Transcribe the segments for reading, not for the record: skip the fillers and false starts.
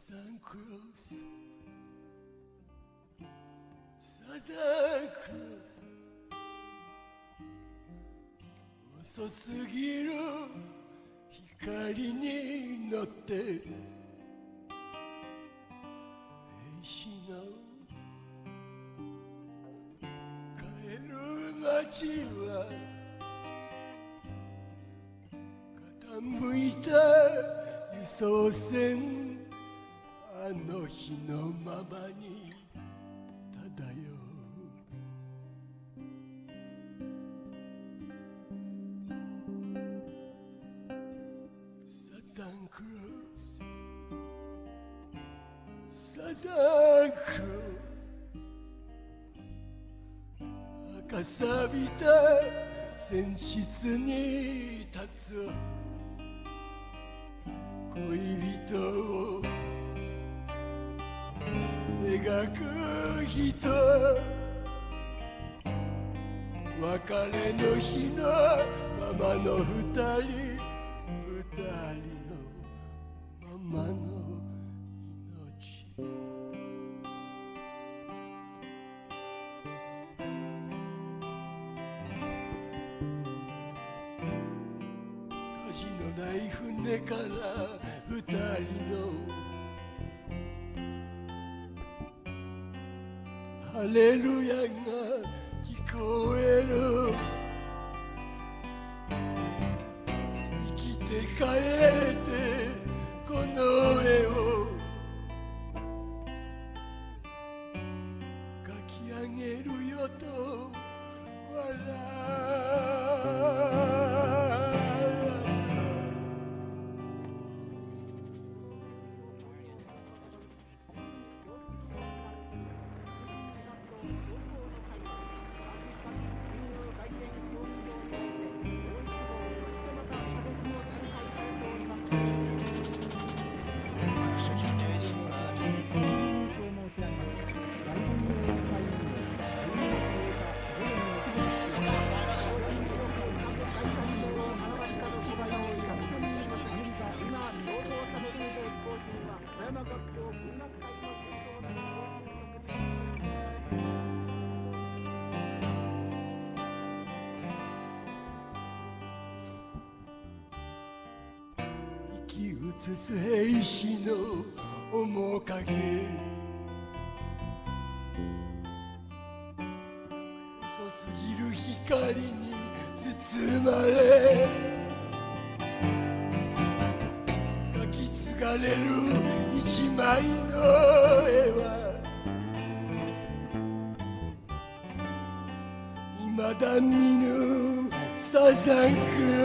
ザンクロスサザンクロス遅すぎる光に乗って兵の帰る街は傾いた輸送船あの日のままに漂うサザンクロスサザンクロス赤さびた船室に立つ恋人を描く人別れの日のままの二人のままの命舵のない船から二人のハレルヤが聞こえる生きて帰ってこの絵を描き上げるよと笑う生き写す兵士の面影遅すぎる光に包まれ書き継がれる一枚の絵は未だ見ぬサザンクロ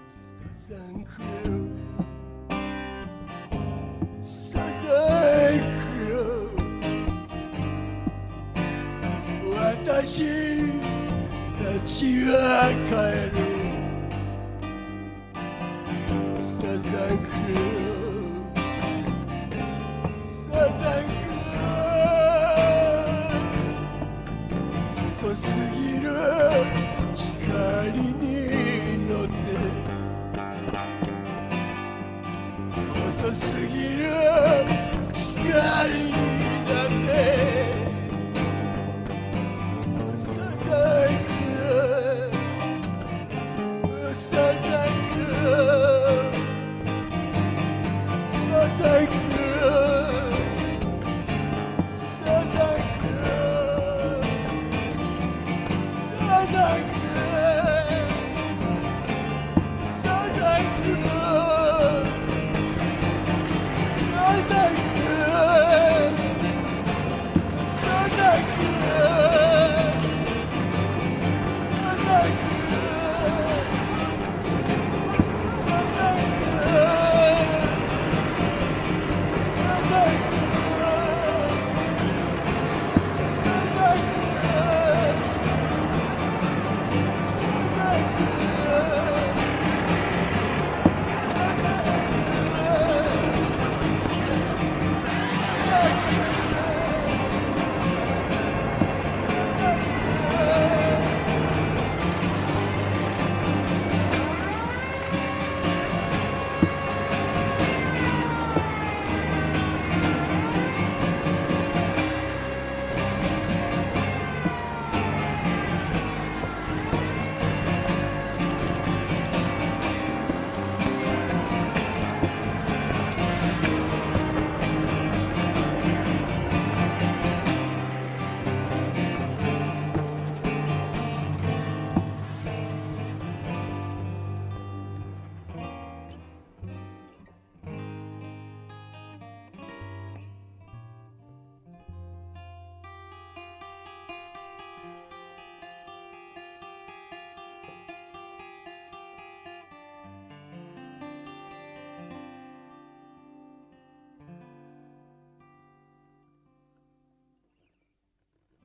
スサザンクロスサザンクロス私たちは帰るサザンクロスサザンクロス遅すぎる光に乗って遅すぎる光